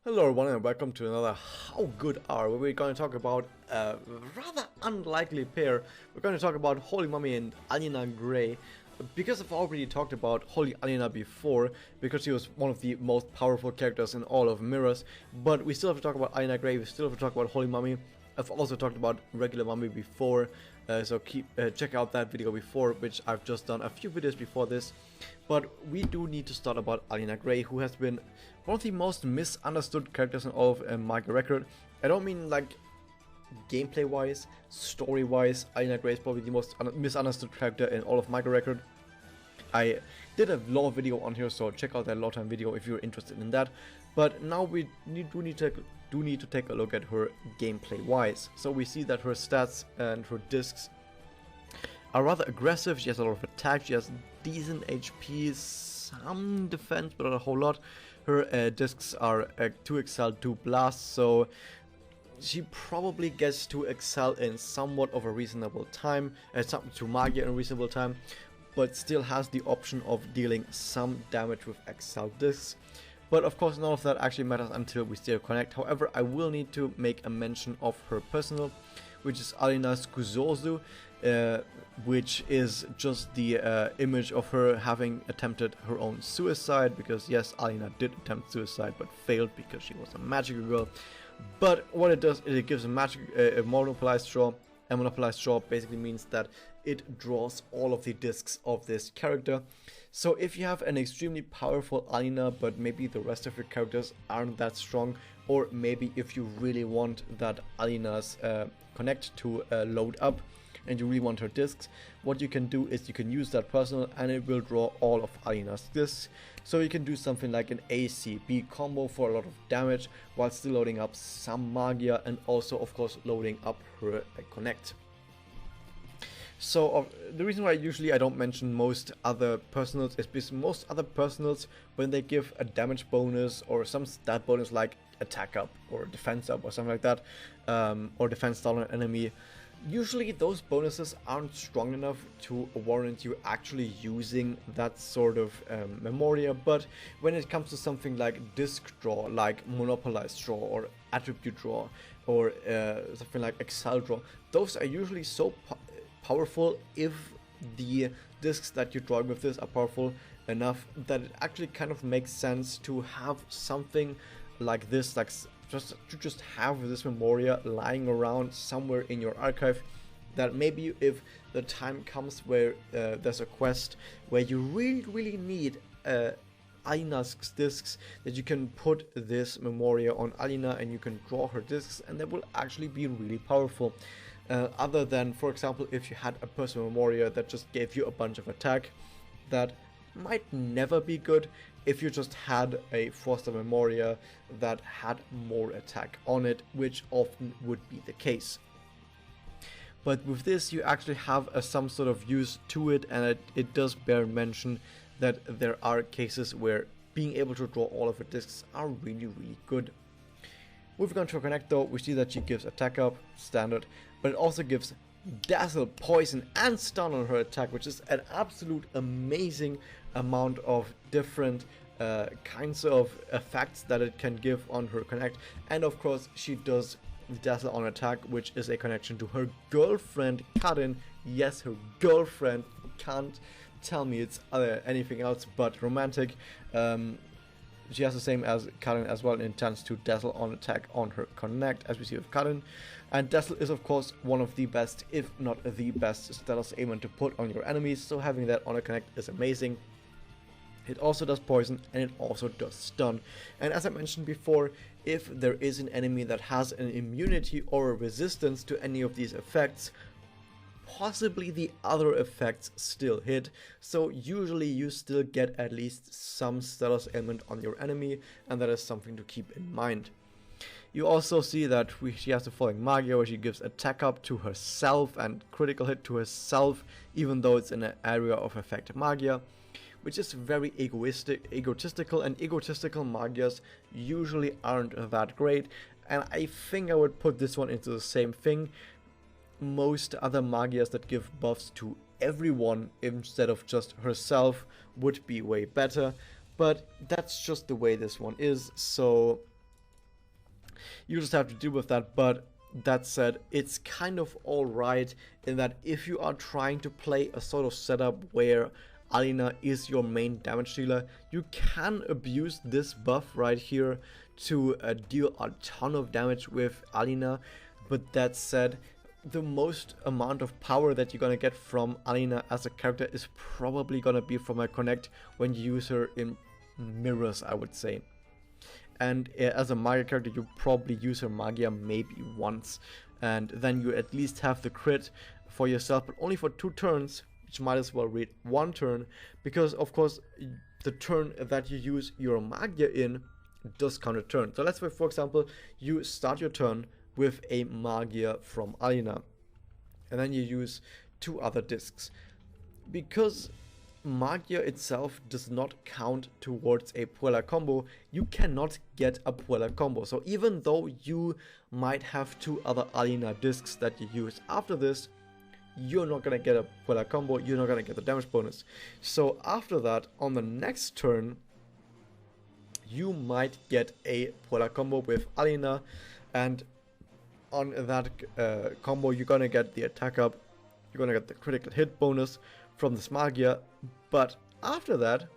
Hello everyone and welcome to another How Good Are, where we're going to talk about a rather unlikely pair. We're going to talk about Holy Mami and Alina Grey. Because I've already talked about Holy Alina before, because she was one of the most powerful characters in all of Mirrors, but we still have to talk about Alina Grey, we still have to talk about Holy Mami. I've also talked about regular Mami before, so check out that video before, which I've just done a few videos before this. But we do need to start about Alina Grey, who has been one of the most misunderstood characters in all of Manga Record. I don't mean like gameplay wise, story wise. Alina Grey is probably the most misunderstood character in all of Manga Record. I did a lore video on here, so check out that lore time video if you're interested in that. But now we do need to take a look at her gameplay wise. So we see that her stats and her discs are rather aggressive. She has a lot of attack, she has decent HP, some defense, but not a whole lot. Her discs are 2 Excel, 2 Blast, so she probably gets to Excel in somewhat of a reasonable time, to Magia in a reasonable time, but still has the option of dealing some damage with Excel discs. But of course none of that actually matters until we see her connect. However, I will need to make a mention of her personal, which is Alina's Kuzozu, which is just the image of her having attempted her own suicide, because yes, Alina did attempt suicide but failed because she was a magical girl. But what it does is it gives a monopolized draw. A monopolized draw basically means that it draws all of the discs of this character. So if you have an extremely powerful Alina, but maybe the rest of your characters aren't that strong, or maybe if you really want that Alina's connect to load up, and you really want her discs, what you can do is you can use that personal and it will draw all of Alina's discs. So you can do something like an ACB combo for a lot of damage while still loading up some Magia, and also of course loading up her connect. So the reason why usually I don't mention most other personals is because most other personals, when they give a damage bonus or some stat bonus like attack up or defense up or something like that, or defense down on an enemy, usually those bonuses aren't strong enough to warrant you actually using that sort of memoria. But when it comes to something like disc draw, like monopolized draw or attribute draw, or something like Excel draw, those are usually so powerful if the discs that you're drawing with this are powerful enough that it actually kind of makes sense to have something like this, like just have this memoria lying around somewhere in your archive, that maybe if the time comes where there's a quest where you really need Alina's discs, that you can put this memoria on Alina and you can draw her discs, and that will actually be really powerful. Other than, for example, if you had a personal memoria that just gave you a bunch of attack, that might never be good. If you just had a Foster Memoria that had more attack on it, which often would be the case. But with this you actually have some sort of use to it, and it does bear mention that there are cases where being able to draw all of her discs are really good. Moving on to her connect though, we see that she gives attack up, standard, but it also gives dazzle, poison and stun on her attack, which is an absolute amazing amount of different kinds of effects that it can give on her connect. And of course she does dazzle on attack, which is a connection to her girlfriend Karin. Yes, her girlfriend. Can't tell me it's anything else but romantic. She has the same as Karin as well, and intends to dazzle on attack on her connect, as we see with Karin. And dazzle is of course one of the best, if not the best, status ailment to put on your enemies, so having that on a connect is amazing. It also does poison and it also does stun. And as I mentioned before, if there is an enemy that has an immunity or a resistance to any of these effects, possibly the other effects still hit, so usually you still get at least some status ailment on your enemy, and that is something to keep in mind. You also see that she has the following Magia, where she gives attack up to herself and critical hit to herself, even though it's in an area of effect Magia, which is very egotistical, and egotistical Magias usually aren't that great, and I think I would put this one into the same thing. Most other Magias that give buffs to everyone instead of just herself would be way better, but that's just the way this one is, so You just have to deal with that. But that said, it's kind of alright in that if you are trying to play a sort of setup where Alina is your main damage dealer, you can abuse this buff right here to deal a ton of damage with Alina. But that said, the most amount of power that you're gonna get from Alina as a character is probably gonna be from her connect when you use her in mirrors, I would say. And as a Magia character, you probably use her Magia maybe once, and then you at least have the crit for yourself, but only for 2 turns, which might as well read 1 turn, because of course the turn that you use your Magia in does count a turn. So let's say, for example, you start your turn with a Magia from Alina, and then you use 2 other discs. Because Magia itself does not count towards a Puella combo, you cannot get a Puella combo. So even though you might have 2 other Alina discs that you use after this, you're not gonna get a Puella combo, you're not gonna get the damage bonus. So after that, on the next turn, you might get a Puella combo with Alina, and on that combo you're gonna get the attack up, you're gonna get the critical hit bonus from this Magia, but after that,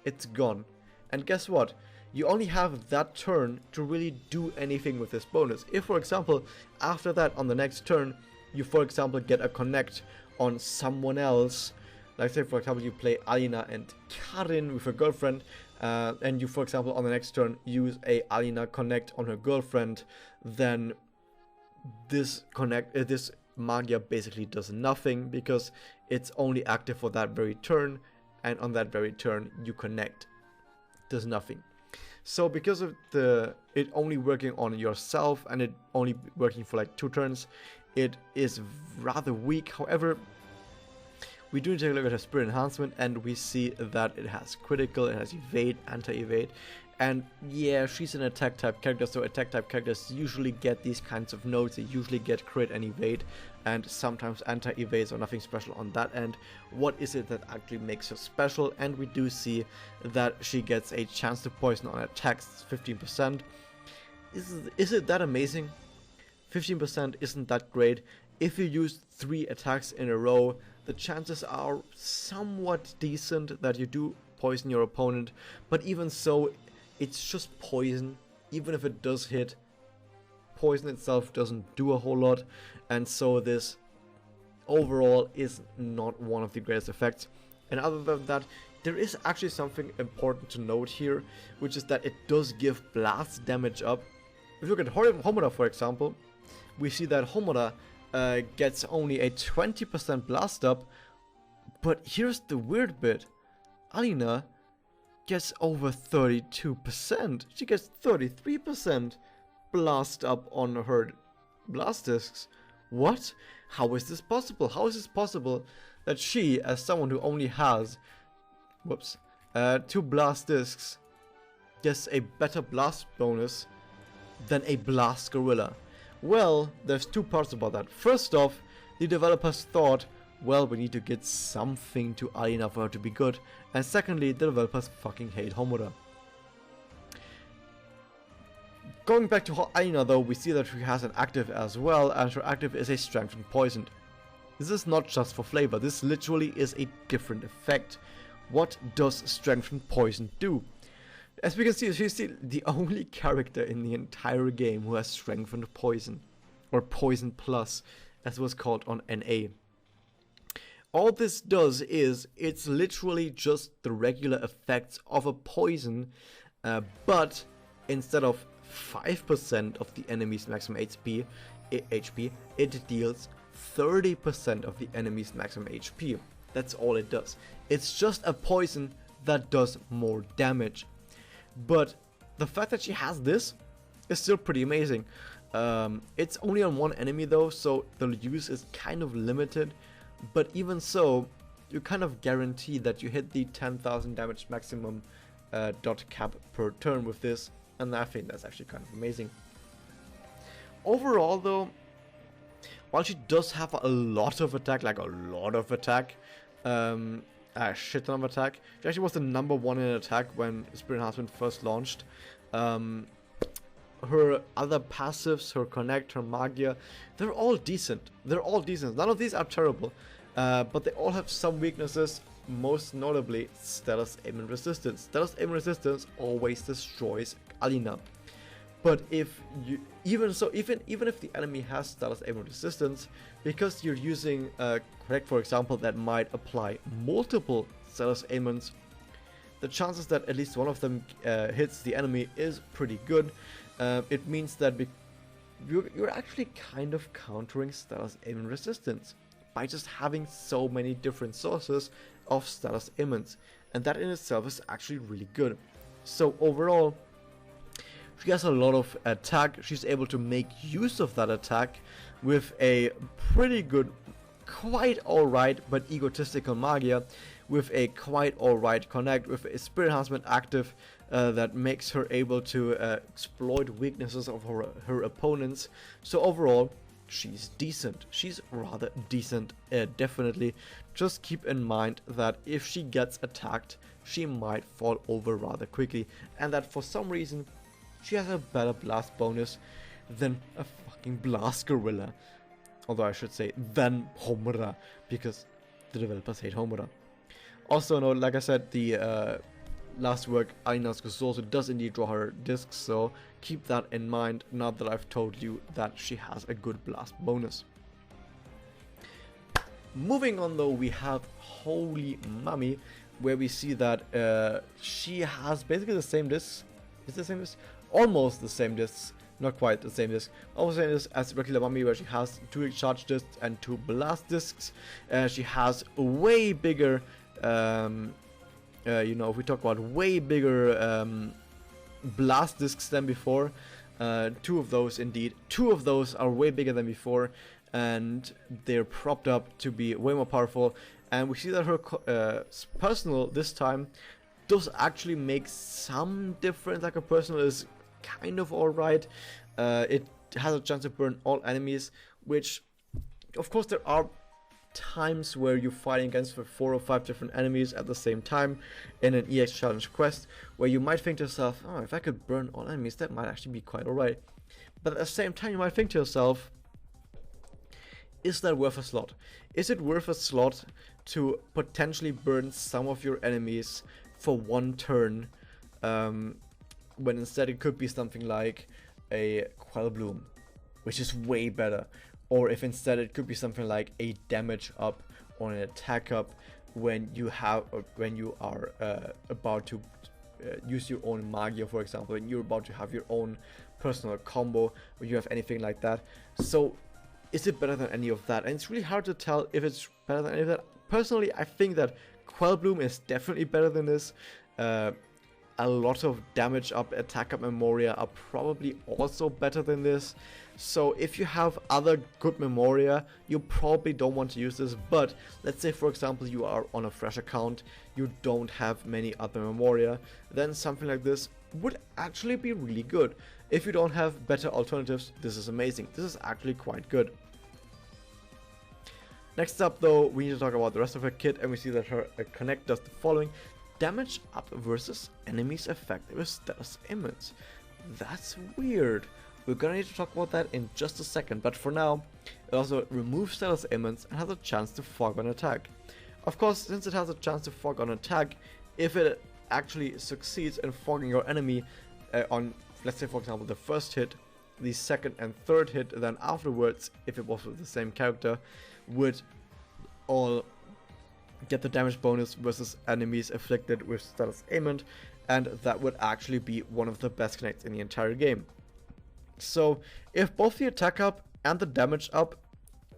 it's gone. And guess what? You only have that turn to really do anything with this bonus. If, for example, after that, on the next turn, you, for example, get a connect on someone else, like say, for example, you play Alina and Karin with her girlfriend, and you, for example, on the next turn, use a Alina connect on her girlfriend, then this Magia basically does nothing, because it's only active for that very turn, and on that very turn you connect. Does nothing. So because of it only working on yourself and it only working for like 2 turns, it is rather weak. However, we do take a look at her Spirit Enhancement, and we see that it has critical, it has evade, anti-evade, and yeah, she's an attack type character, so attack type characters usually get these kinds of nodes. They usually get crit and evade, and sometimes anti-evade, so nothing special on that end. What is it that actually makes her special? And we do see that she gets a chance to poison on attacks, 15%. Is it that amazing? 15% isn't that great. If you use 3 attacks in a row, the chances are somewhat decent that you do poison your opponent, but even so, it's just poison. Even if it does hit, poison itself doesn't do a whole lot, and so this overall is not one of the greatest effects. And other than that, there is actually something important to note here, which is that it does give blast damage up. If you look at Homoda, for example, we see that Homoda gets only a 20% blast up, but here's the weird bit. Alina gets over 32%. She gets 33% blast up on her blast discs. What? How is this possible? How is this possible that she, as someone who only has 2 blast discs, gets a better blast bonus than a blast gorilla? Well, there's 2 parts about that. First off, the developers thought, well, we need to get something to Alina for her to be good. And secondly, the developers fucking hate Homoda. Going back to Alina though, we see that she has an active as well, and her active is a strengthened poisoned. This is not just for flavor, this literally is a different effect. What does strengthened poison do? As we can see, she's the only character in the entire game who has strengthened poison, or poison plus, as it was called on NA. All this does is, it's literally just the regular effects of a poison, but instead of 5% of the enemy's maximum HP, it deals 30% of the enemy's maximum HP. That's all it does. It's just a poison that does more damage. But the fact that she has this is still pretty amazing. It's only on 1 enemy though, so the use is kind of limited. But even so, you kind of guarantee that you hit the 10,000 damage maximum dot cap per turn with this, and I think that's actually kind of amazing. Overall though, while she does have a lot of attack, a shit ton of attack, she actually was the #1 in attack when Spirit Enhancement first launched. her other passives, her connect, her magia, they're all decent. They're all decent. None of these are terrible, but they all have some weaknesses. Most notably, Stella's aim and resistance. Stella's aim and resistance always destroys Alina. But if you even if the enemy has Stella's aim and resistance, because you're using connect, for example, that might apply multiple Stella's aimants, the chances that at least one of them hits the enemy is pretty good. It means that you're actually kind of countering Stella's aim and resistance by just having so many different sources of Stella's aimants, and that in itself is actually really good. So overall, she has a lot of attack. She's able to make use of that attack with a pretty good, quite alright but egotistical magia, with a quite alright connect, with a spirit enhancement active that makes her able to exploit weaknesses of her opponents. So overall, she's decent. She's rather decent, definitely. Just keep in mind that if she gets attacked, she might fall over rather quickly, and that for some reason she has a better blast bonus than a fucking blast gorilla. Although I should say than Homura, because the developers hate Homura. Also note, like I said, the last work, Alina's also does indeed draw her discs, so keep that in mind now that I've told you that she has a good blast bonus. Moving on though, we have Holy Mami, where we see that she has basically the same discs. Is the same disc? Almost the same discs. Not quite the same disc. Almost the same disc as regular Mami, where she has 2 charge discs and 2 blast discs. She has way bigger, you know, if we talk about way bigger blast discs than before, 2 of those indeed. 2 of those are way bigger than before, and they're propped up to be way more powerful. And we see that her personal this time does actually make some difference. Like, her personal is kind of alright. It has a chance to burn all enemies, which, of course, there are times where you're fighting against 4 or 5 different enemies at the same time in an EX challenge quest, where you might think to yourself, oh, if I could burn all enemies, that might actually be quite alright. But at the same time, you might think to yourself, is that worth a slot? Is it worth a slot to potentially burn some of your enemies for 1 turn, when instead it could be something like a Quell Bloom, which is way better? Or if instead it could be something like a damage up or an attack up when you are about to use your own magia, for example, and you're about to have your own personal combo, or you have anything like that. So is it better than any of that? And it's really hard to tell if it's better than any of that. Personally, I think that Quell Bloom is definitely better than this. A lot of damage up, attack up Memoria are probably also better than this. So if you have other good Memoria, you probably don't want to use this. But let's say, for example, you are on a fresh account, you don't have many other Memoria, then something like this would actually be really good. If you don't have better alternatives, this is amazing. This is actually quite good. Next up though, we need to talk about the rest of her kit, and we see that her connect does the following. Damage up versus enemies affected with Stella's aimants. That's weird. We're gonna need to talk about that in just a second, but for now, it also removes Stella's aimants and has a chance to fog on attack. Of course, since it has a chance to fog on attack, if it actually succeeds in fogging your enemy on, let's say for example, the first hit, the second and third hit, then afterwards, if it was with the same character, would all get the damage bonus versus enemies afflicted with Stella's aimant, and that would actually be one of the best connects in the entire game. So if both the attack up and the damage up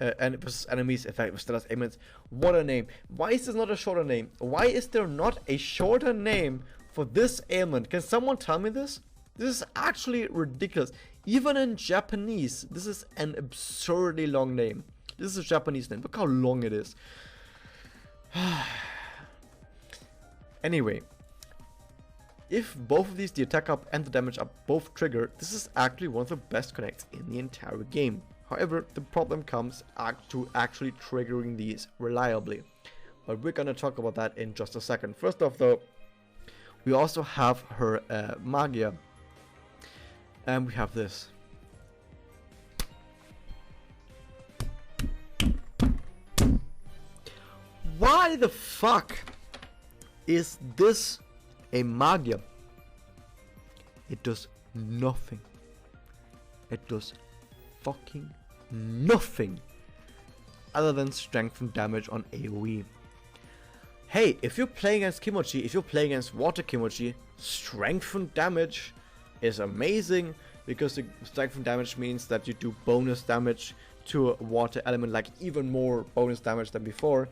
and versus enemies affected with Stella's aimants, what a name. Why is this not a shorter name? Why is there not a shorter name for this ailment? Can someone tell me this? This is actually ridiculous. Even in Japanese, this is an absurdly long name. This is a Japanese name. Look how long it is. Anyway, if both of these, the attack up and the damage up, both trigger, this is actually one of the best connects in the entire game. However, the problem comes to actually triggering these reliably. But we're gonna talk about that in just a second. First off though, we also have her Magia. And we have this. Why the fuck is this a Magier? It does nothing. It does fucking nothing other than strength and damage on AoE. Hey, if you're playing against Kimochi, if you're playing against water Kimochi, strength and damage is amazing, because the strength and damage means that you do bonus damage to a water element, like even more bonus damage than before,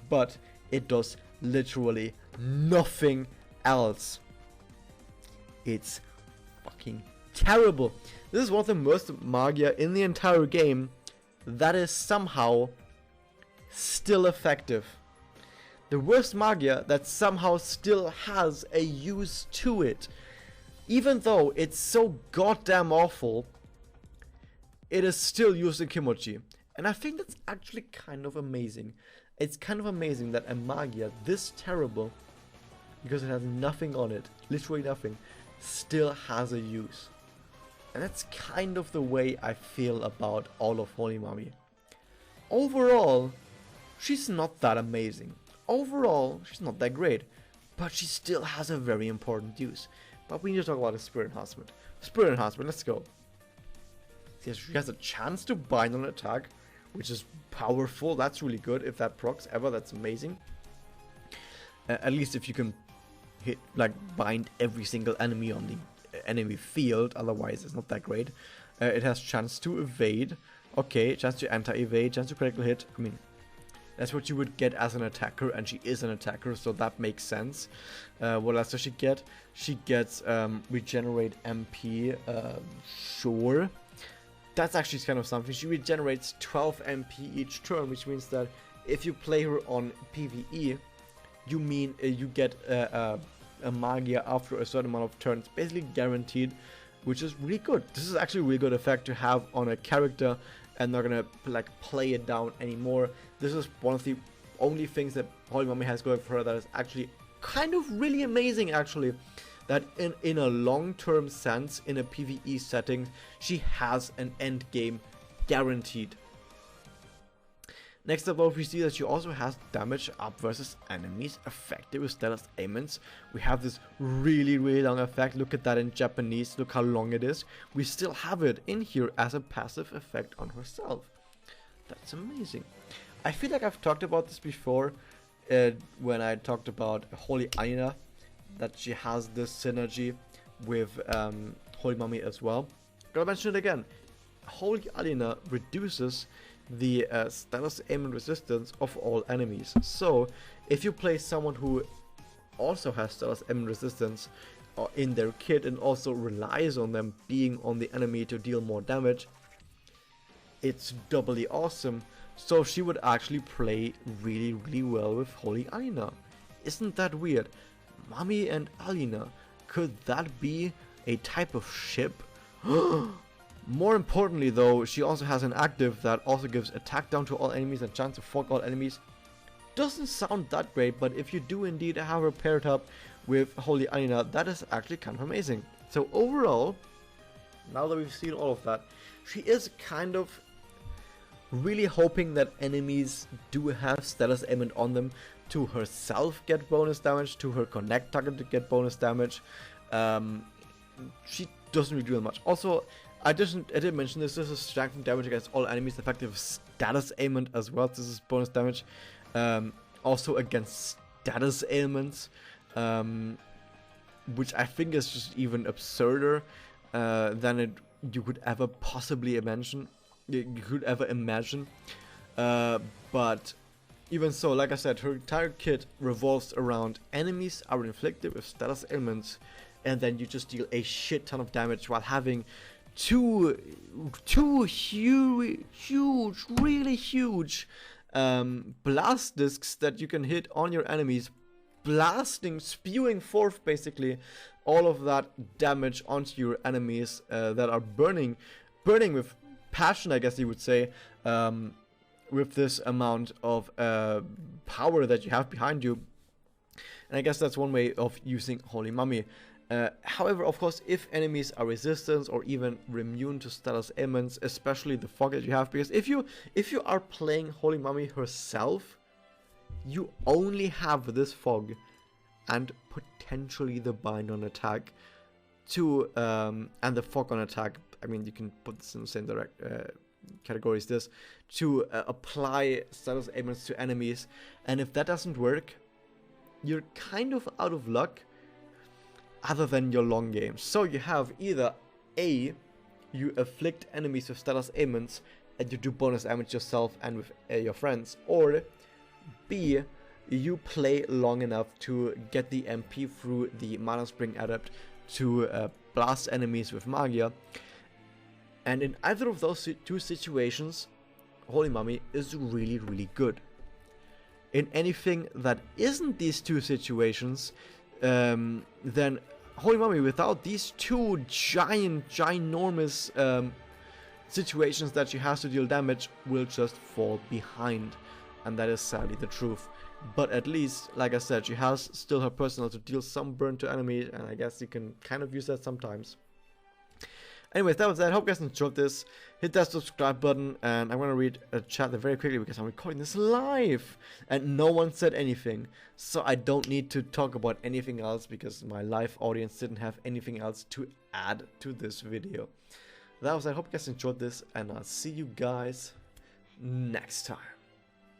but it does literally nothing else. It's fucking terrible. This is one of the most Magier in the entire game that is somehow still effective. The worst Magier that somehow still has a use to it. Even though it's so goddamn awful, it is still used in Kimochi. And I think that's actually kind of amazing. It's kind of amazing that a Magier this terrible, because it has nothing on it, literally nothing, still has a use. And that's kind of the way I feel about all of Holy Mami. Overall, she's not that amazing. Overall, she's not that great. But she still has a very important use. But we need to talk about the Spirit Enhancement. Spirit Enhancement, let's go. She has a chance to bind on attack, which is powerful. That's really good. If that procs ever, that's amazing. At least if you can hit, like, bind every single enemy on the enemy field, otherwise it's not that great. It has chance to evade, okay, chance to anti-evade, chance to critical hit. I mean, that's what you would get as an attacker, and she is an attacker, so that makes sense. What else does she get? She gets regenerate MP, sure. That's actually kind of something. She regenerates 12 MP each turn, which means that if you play her on PvE, you get a Magier after a certain amount of turns, basically guaranteed, which is really good. This is actually a really good effect to have on a character, and not gonna like play it down anymore. This is one of the only things that Holy Mami has going for her that is actually kind of really amazing, actually. That in a long-term sense, in a PvE setting, she has an end game guaranteed. Next up, we see that she also has damage up versus enemies affected with status ailments. We have this really, really long effect. Look at that in Japanese. Look how long it is. We still have it in here as a passive effect on herself. That's amazing. I feel like I've talked about this before when I talked about Holy Alina, that she has this synergy with Holy Mami as well. Gotta mention it again. Holy Alina reduces the status ailment resistance of all enemies. So if you play someone who also has status ailment resistance in their kit and also relies on them being on the enemy to deal more damage, it's doubly awesome. So she would actually play really, really well with Holy Alina. Isn't that weird? Mami and Alina, could that be a type of ship? More importantly though, she also has an active that also gives attack down to all enemies and chance to fork all enemies. Doesn't sound that great, but if you do indeed have her paired up with Holy Alina, that is actually kind of amazing. So overall, now that we've seen all of that, she is kind of really hoping that enemies do have status ailment on them, to herself get bonus damage, to her connect target to get bonus damage. She doesn't really do that much. Also, I did mention this is strength and damage against all enemies, effective status ailment as well. This is bonus damage. Also against status ailments, which I think is just even absurder than you could ever possibly imagine. But even so, like I said, her entire kit revolves around enemies are inflicted with status ailments, and then you just deal a shit ton of damage while having two huge, really huge blast discs that you can hit on your enemies, spewing forth basically all of that damage onto your enemies that are burning with passion, I guess you would say, with this amount of power that you have behind you. And I guess that's one way of using Holy Mami. However, of course, if enemies are resistant or even immune to status ailments, especially the fog that you have, because if you are playing Holy Mami herself, you only have this fog and potentially the bind on attack to and the fog on attack. I mean, you can put this in the same category as this, to apply status ailments to enemies, and if that doesn't work, you're kind of out of luck other than your long games. So you have either A, you afflict enemies with status ailments and you do bonus damage yourself and with your friends, or B, you play long enough to get the MP through the Mana Spring Adept to blast enemies with Magia. And in either of those two situations, Holy Mami is really, really good. In anything that isn't these two situations, then Holy Mami, without these two ginormous situations that she has to deal damage, will just fall behind. And that is sadly the truth. But at least, like I said, she has still her personal to deal some burn to enemies, and I guess you can kind of use that sometimes. Anyways, that was that. Hope you guys enjoyed this. Hit that subscribe button, and I'm going to read a chat very quickly because I'm recording this live and no one said anything, so I don't need to talk about anything else because my live audience didn't have anything else to add to this video. That was that. Hope you guys enjoyed this, and I'll see you guys next time.